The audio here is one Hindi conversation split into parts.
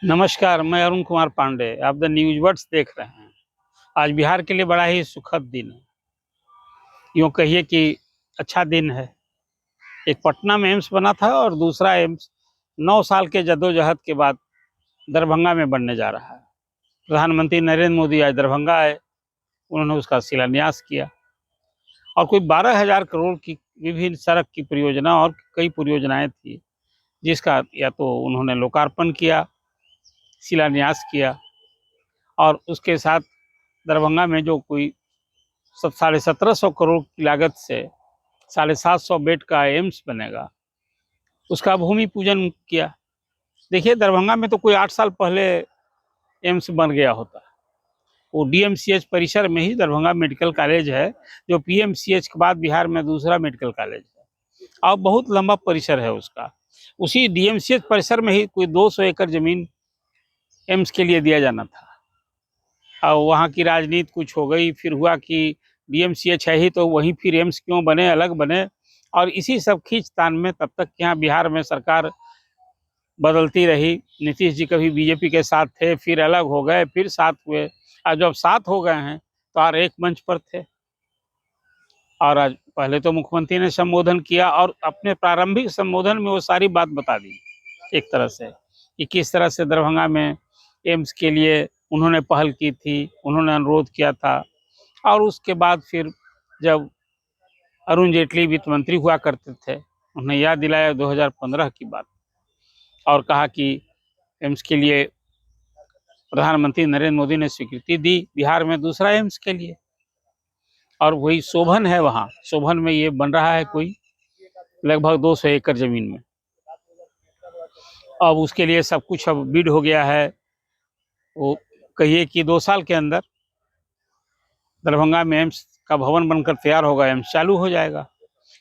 नमस्कार, मैं अरुण कुमार पांडे। आप द न्यूज वर्ड्स देख रहे हैं। आज बिहार के लिए बड़ा ही सुखद दिन है। यूँ कहिए कि अच्छा दिन है। एक पटना में एम्स बना था और दूसरा एम्स 9 साल के जद्दोजहद के बाद दरभंगा में बनने जा रहा है। प्रधानमंत्री नरेंद्र मोदी आज दरभंगा आए, उन्होंने उसका शिलान्यास किया और कोई 12,000 करोड़ की विभिन्न सड़क की परियोजना और कई परियोजनाएं थी, जिसका या तो उन्होंने लोकार्पण किया, शिलान्यास किया और उसके साथ दरभंगा में जो कोई 1750 करोड़ की लागत से 750 बेड का एम्स बनेगा, उसका भूमि पूजन किया। देखिए, दरभंगा में तो कोई 8 साल पहले एम्स बन गया होता। वो डीएमसीएच परिसर में ही दरभंगा मेडिकल कॉलेज है, जो पीएमसीएच के बाद बिहार में दूसरा मेडिकल कॉलेज है और बहुत लंबा परिसर है उसका। उसी डीएमसीएच परिसर में ही कोई 200 एकड़ जमीन एम्स के लिए दिया जाना था और वहाँ की राजनीति कुछ हो गई। फिर हुआ कि डीएमसीएच है ही तो वहीं फिर एम्स क्यों बने, अलग बने। और इसी सब खींचतान में तब तक यहाँ बिहार में सरकार बदलती रही। नीतीश जी कभी बीजेपी के साथ थे, फिर अलग हो गए, फिर साथ हुए। और जब साथ हो गए हैं तो और एक मंच पर थे। और आज पहले तो मुख्यमंत्री ने संबोधन किया और अपने प्रारंभिक संबोधन में वो सारी बात बता दी एक तरह से, कि किस तरह से दरभंगा में एम्स के लिए उन्होंने पहल की थी, उन्होंने अनुरोध किया था। और उसके बाद फिर जब अरुण जेटली वित्त मंत्री हुआ करते थे, उन्हें याद दिलाया 2015 की बात और कहा कि एम्स के लिए प्रधानमंत्री नरेंद्र मोदी ने स्वीकृति दी, बिहार में दूसरा एम्स के लिए। और वही शोभन है, वहाँ शोभन में ये बन रहा है कोई लगभग 200 एकड़ जमीन में। अब उसके लिए सब कुछ अब बिड हो गया है। वो कहिए कि 2 साल के अंदर दरभंगा में एम्स का भवन बनकर तैयार होगा, एम्स चालू हो जाएगा।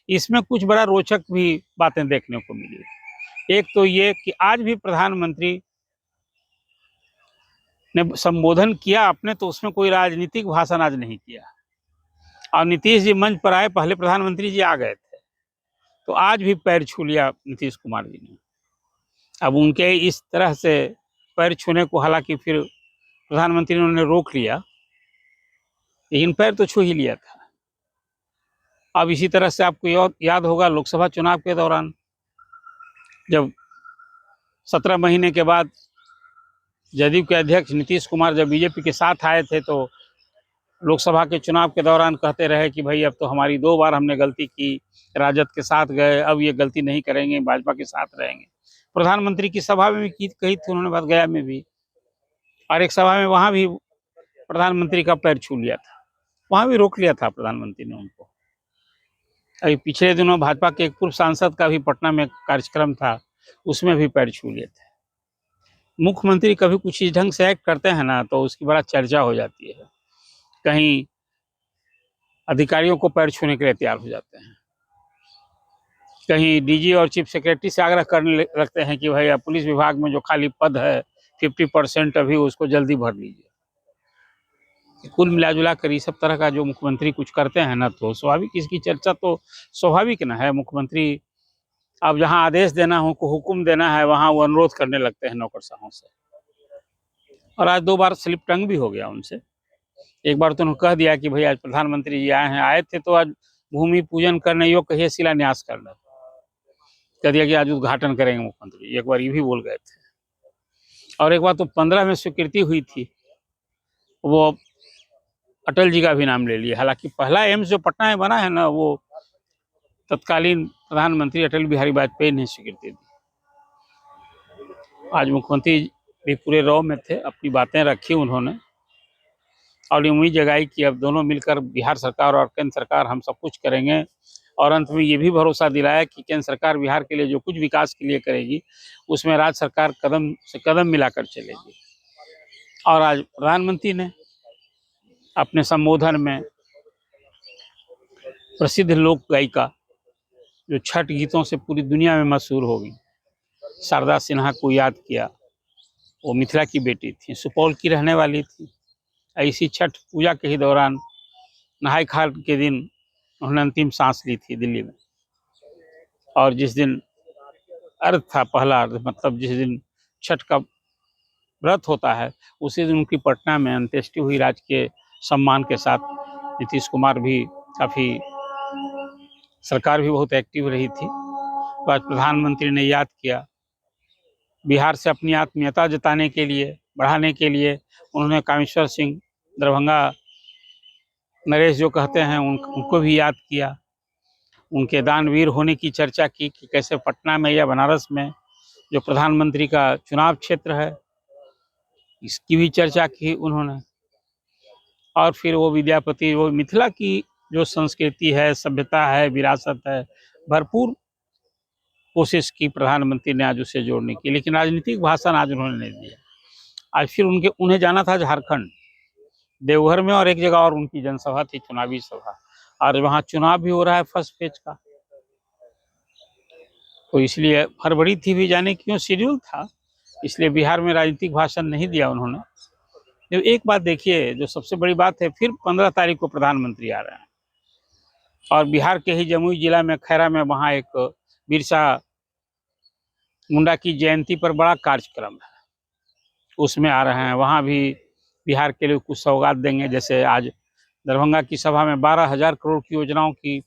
इसमें कुछ बड़ा रोचक भी बातें देखने को मिली। एक तो ये कि आज भी प्रधानमंत्री ने संबोधन किया अपने, तो उसमें कोई राजनीतिक भाषण आज नहीं किया। और नीतीश जी मंच पर आए, पहले प्रधानमंत्री जी आ गए थे, तो आज भी पैर छू लिया नीतीश कुमार जी ने। अब उनके इस तरह से पैर छूने को हालांकि फिर प्रधानमंत्री ने उन्हें रोक लिया, लेकिन पैर तो छू ही लिया था। अब इसी तरह से आपको याद होगा लोकसभा चुनाव के दौरान जब 17 महीने के बाद जदयू के अध्यक्ष नीतीश कुमार जब बीजेपी के साथ आए थे, तो लोकसभा के चुनाव के दौरान कहते रहे कि भाई अब तो हमारी 2 बार हमने गलती की, राजद के साथ गए, अब ये गलती नहीं करेंगे, भाजपा के साथ रहेंगे। प्रधानमंत्री की सभा में भी कही थी उन्होंने बात, गया में भी, और एक सभा में वहां भी प्रधानमंत्री का पैर छू लिया था, वहां भी रोक लिया था प्रधानमंत्री ने उनको। अभी पिछले दिनों भाजपा के एक पूर्व सांसद का भी पटना में कार्यक्रम था, उसमें भी पैर छू लिए थे। मुख्यमंत्री कभी कुछ इस ढंग से एक्ट करते हैं ना, तो उसकी बड़ा चर्चा हो जाती है। कहीं अधिकारियों को पैर छूने के लिए तैयार हो जाते हैं, कहीं डीजी और चीफ सेक्रेटरी से आग्रह करने लगते हैं कि भाई अब पुलिस विभाग में जो खाली पद है 50% अभी उसको जल्दी भर लीजिए। कुल मिलाजुला कर इस सब तरह का जो मुख्यमंत्री कुछ करते हैं ना, तो स्वाभाविक इसकी चर्चा तो स्वाभाविक ना है। मुख्यमंत्री अब जहाँ आदेश देना हो, को हुक्म देना है, वहाँ वो अनुरोध करने लगते हैं नौकरशाहों से। और आज 2 बार स्लिप टंग भी हो गया उनसे। एक बार तो उन्होंने कह दिया कि भाई आज प्रधानमंत्री जी आए थे तो आज भूमि पूजन करने योग कहिए शिलान्यास करना, कह दिया कि आज उद्घाटन करेंगे मुख्यमंत्री, एक बार ये भी बोल गए थे। और एक बार तो 15 में स्वीकृति हुई थी, वो अटल जी का भी नाम ले लिया। हालांकि पहला एम्स जो पटना में बना है ना, वो तत्कालीन प्रधानमंत्री अटल बिहारी वाजपेयी ने स्वीकृति दी। आज मुख्यमंत्री भी पूरे रौ में थे, अपनी बातें रखी उन्होंने और उम्मीद जगाई कि अब दोनों मिलकर बिहार सरकार और केंद्र सरकार हम सब कुछ करेंगे। और अंत में ये भी भरोसा दिलाया कि केंद्र सरकार बिहार के लिए जो कुछ विकास के लिए करेगी, उसमें राज्य सरकार कदम से कदम मिलाकर चलेगी। और आज प्रधानमंत्री ने अपने संबोधन में प्रसिद्ध लोक गायिका जो छठ गीतों से पूरी दुनिया में मशहूर हो गई, शारदा सिन्हा को याद किया। वो मिथिला की बेटी थी, सुपौल की रहने वाली थी। ऐसी छठ पूजा के ही दौरान नहाय खाय के दिन उन्होंने अंतिम सांस ली थी दिल्ली में। और जिस दिन अर्घ था, पहला अर्घ, मतलब जिस दिन छठ का व्रत होता है, उसी दिन उनकी पटना में अंत्येष्टि हुई राजकीय सम्मान के साथ। नीतीश कुमार भी काफ़ी, सरकार भी बहुत एक्टिव रही थी। तो आज प्रधानमंत्री ने याद किया, बिहार से अपनी आत्मीयता जताने के लिए, बढ़ाने के लिए उन्होंने कामेश्वर सिंह, दरभंगा नरेश जो कहते हैं उनको भी याद किया। उनके दानवीर होने की चर्चा की कि कैसे पटना में या बनारस में जो प्रधानमंत्री का चुनाव क्षेत्र है, इसकी भी चर्चा की उन्होंने। और फिर वो विद्यापति, वो मिथिला की जो संस्कृति है, सभ्यता है, विरासत है, भरपूर कोशिश की प्रधानमंत्री ने आज उसे जोड़ने की, लेकिन राजनीतिक भाषण आज उन्होंने नहीं दिया। आज फिर उन्हें जाना था झारखंड, देवघर में, और एक जगह और उनकी जनसभा थी, चुनावी सभा, और वहाँ चुनाव भी हो रहा है फर्स्ट फेज का। तो इसलिए फरवरी थी भी जाने क्यों शेड्यूल था, इसलिए बिहार में राजनीतिक भाषण नहीं दिया उन्होंने। तो एक बात देखिए, जो सबसे बड़ी बात है, फिर 15 तारीख को प्रधानमंत्री आ रहे हैं, और बिहार के ही जमुई जिला में खैरा में वहाँ एक बिरसा मुंडा की जयंती पर बड़ा कार्यक्रम है, उसमें आ रहे हैं। वहाँ भी बिहार के लिए कुछ सौगात देंगे। जैसे आज दरभंगा की सभा में 12,000 करोड़ की योजनाओं की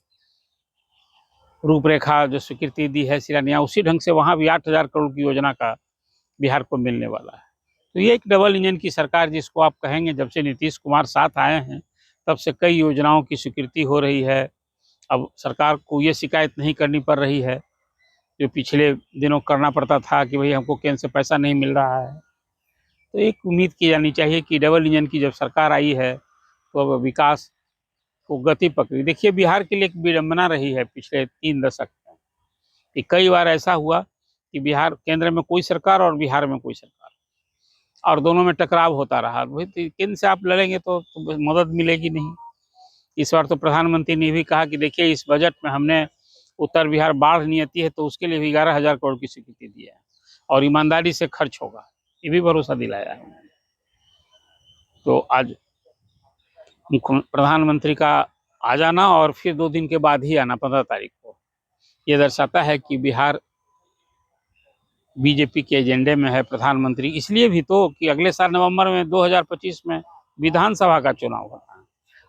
रूपरेखा जो स्वीकृति दी है शिलान्यास, उसी ढंग से वहाँ भी 8,000 करोड़ की योजना का बिहार को मिलने वाला है। तो ये एक डबल इंजन की सरकार जिसको आप कहेंगे, जब से नीतीश कुमार साथ आए हैं तब से कई योजनाओं की स्वीकृति हो रही है। अब सरकार को ये शिकायत नहीं करनी पड़ रही है जो पिछले दिनों करना पड़ता था कि भाई हमको केंद्र से पैसा नहीं मिल रहा है। तो एक उम्मीद की जानी चाहिए कि डबल इंजन की जब सरकार आई है तो अब विकास को गति पकड़ी। देखिए, बिहार के लिए एक विडंबना रही है पिछले 3 दशक में कि कई बार ऐसा हुआ कि बिहार केंद्र में कोई सरकार और बिहार में कोई सरकार, और दोनों में टकराव होता रहा। भाई केंद्र से आप लड़ेंगे तो मदद मिलेगी नहीं। इस बार तो प्रधानमंत्री ने भी कहा कि देखिए, इस बजट में हमने उत्तर बिहार बाढ़ नियति है तो उसके लिए भी 11,000 करोड़ की स्वीकृति दी है और ईमानदारी से खर्च होगा, ये भी भरोसा दिलाया है। तो आज प्रधानमंत्री का आ जाना और फिर 2 दिन के बाद ही आना 15 तारीख को, ये दर्शाता है कि बिहार बीजेपी के एजेंडे में है। प्रधानमंत्री इसलिए भी तो कि अगले साल नवंबर में 2025 में विधानसभा का चुनाव होता है।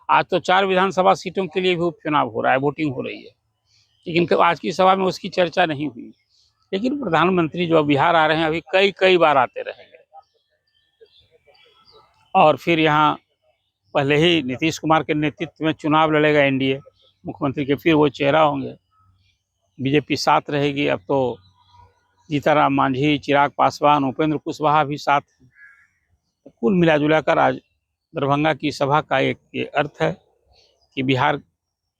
आज तो 4 विधानसभा सीटों के लिए भी उपचुनाव हो रहा है, वोटिंग हो रही है, लेकिन आज की सभा में उसकी चर्चा नहीं हुई। लेकिन प्रधानमंत्री जो बिहार आ रहे हैं, अभी कई बार आते रहेंगे। और फिर यहाँ पहले ही नीतीश कुमार के नेतृत्व में चुनाव लड़ेगा एनडीए, मुख्यमंत्री के फिर वो चेहरा होंगे, बीजेपी साथ रहेगी। अब तो जीताराम मांझी, चिराग पासवान, उपेंद्र कुशवाहा भी साथ हैं। तो कुल मिला कर आज दरभंगा की सभा का एक ये अर्थ है कि बिहार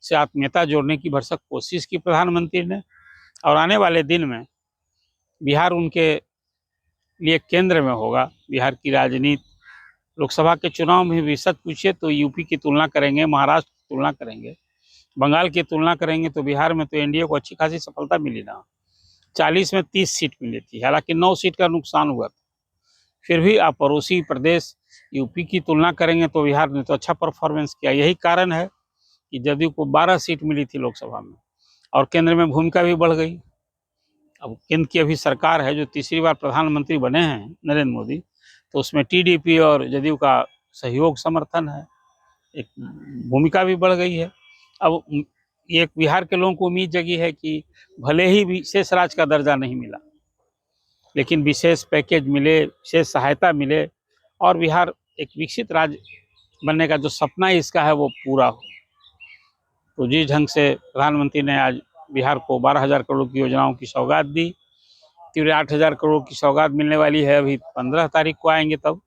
से आत्मीयता जोड़ने की भरसक कोशिश की प्रधानमंत्री ने, और आने वाले दिन में बिहार उनके लिए केंद्र में होगा। बिहार की राजनीति, लोकसभा के चुनाव में भी सच पूछिए तो यूपी की तुलना करेंगे, महाराष्ट्र की तुलना करेंगे, बंगाल की तुलना करेंगे तो बिहार में तो एनडीए को अच्छी खासी सफलता मिली ना। 40 में 30 सीट मिली थी, हालांकि 9 सीट का नुकसान हुआ था। फिर भी आप पड़ोसी प्रदेश यूपी की तुलना करेंगे तो बिहार ने तो अच्छा परफॉर्मेंस किया। यही कारण है कि जदयू को 12 सीट मिली थी लोकसभा में, और केंद्र में भूमिका भी बढ़ गई। अब केंद्र की अभी सरकार है, जो तीसरी बार प्रधानमंत्री बने हैं नरेंद्र मोदी, तो उसमें टीडीपी और जदयू का सहयोग समर्थन है, एक भूमिका भी बढ़ गई है। अब ये बिहार के लोगों को उम्मीद जगी है कि भले ही विशेष राज्य का दर्जा नहीं मिला, लेकिन विशेष पैकेज मिले, विशेष सहायता मिले, और बिहार एक विकसित राज्य बनने का जो सपना है इसका है वो पूरा हो। तो जिस ढंग से प्रधानमंत्री ने आज बिहार को 12,000 करोड़ की योजनाओं की सौगात दी, तीव्र 8,000 करोड़ की सौगात मिलने वाली है, अभी 15 तारीख को आएंगे तब।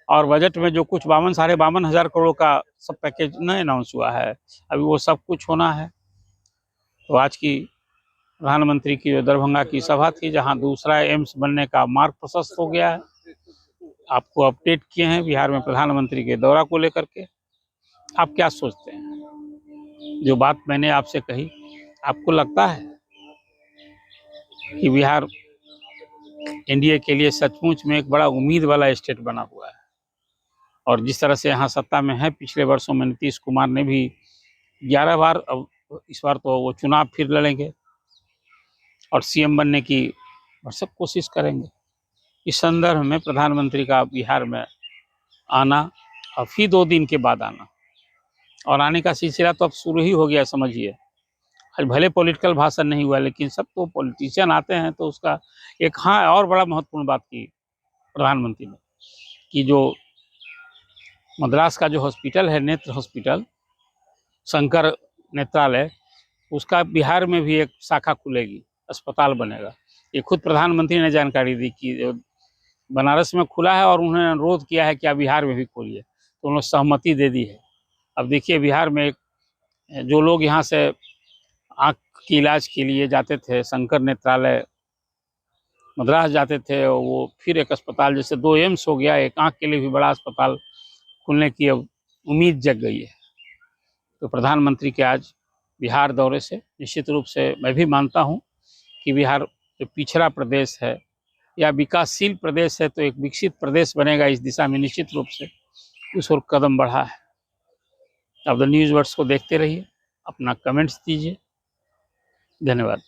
और बजट में जो कुछ 52,000 करोड़ का सब पैकेज नहीं अनाउंस हुआ है, अभी वो सब कुछ होना है। तो आज की प्रधानमंत्री की जो दरभंगा की सभा थी, जहां दूसरा एम्स बनने का मार्ग प्रशस्त हो गया है, आपको अपडेट किए हैं बिहार में प्रधानमंत्री के दौरा को लेकर के। आप क्या सोचते हैं? जो बात मैंने आपसे कही, आपको लगता है कि बिहार एनडीए के लिए सचमुच में एक बड़ा उम्मीद वाला स्टेट बना हुआ है? और जिस तरह से यहाँ सत्ता में है, पिछले वर्षों में नीतीश कुमार ने भी 11 बार, अब इस बार तो वो चुनाव फिर लड़ेंगे और सीएम बनने की भरसक कोशिश करेंगे। इस संदर्भ में प्रधानमंत्री का बिहार में आना और फिर 2 दिन के बाद आना, और आने का सिलसिला तो अब शुरू ही हो गया समझिए। आज भले पॉलिटिकल भाषण नहीं हुआ, लेकिन सब तो पॉलिटिशियन आते हैं तो उसका एक हाँ और बड़ा महत्वपूर्ण बात की प्रधानमंत्री ने, कि जो मद्रास का जो हॉस्पिटल है, नेत्र हॉस्पिटल, शंकर नेत्रालय, उसका बिहार में भी एक शाखा खुलेगी, अस्पताल बनेगा। ये खुद प्रधानमंत्री ने जानकारी दी कि बनारस में खुला है और उन्होंने अनुरोध किया है कि आप बिहार में भी खोलिए, तो उन्होंने सहमति दे दी है। अब देखिए बिहार में जो लोग यहाँ से आँख के इलाज के लिए जाते थे, शंकर नेत्रालय मद्रास जाते थे, वो फिर एक अस्पताल, जैसे 2 एम्स हो गया, एक आँख के लिए भी बड़ा अस्पताल खुलने की अब उम्मीद जग गई है। तो प्रधानमंत्री के आज बिहार दौरे से निश्चित रूप से मैं भी मानता हूँ कि बिहार जो पिछड़ा प्रदेश है या विकासशील प्रदेश है, तो एक विकसित प्रदेश बनेगा, इस दिशा में निश्चित रूप से उस ओर कदम बढ़ा है। अब द न्यूज़ वर्ड्स को देखते रहिए, अपना कमेंट्स दीजिए। धन्यवाद।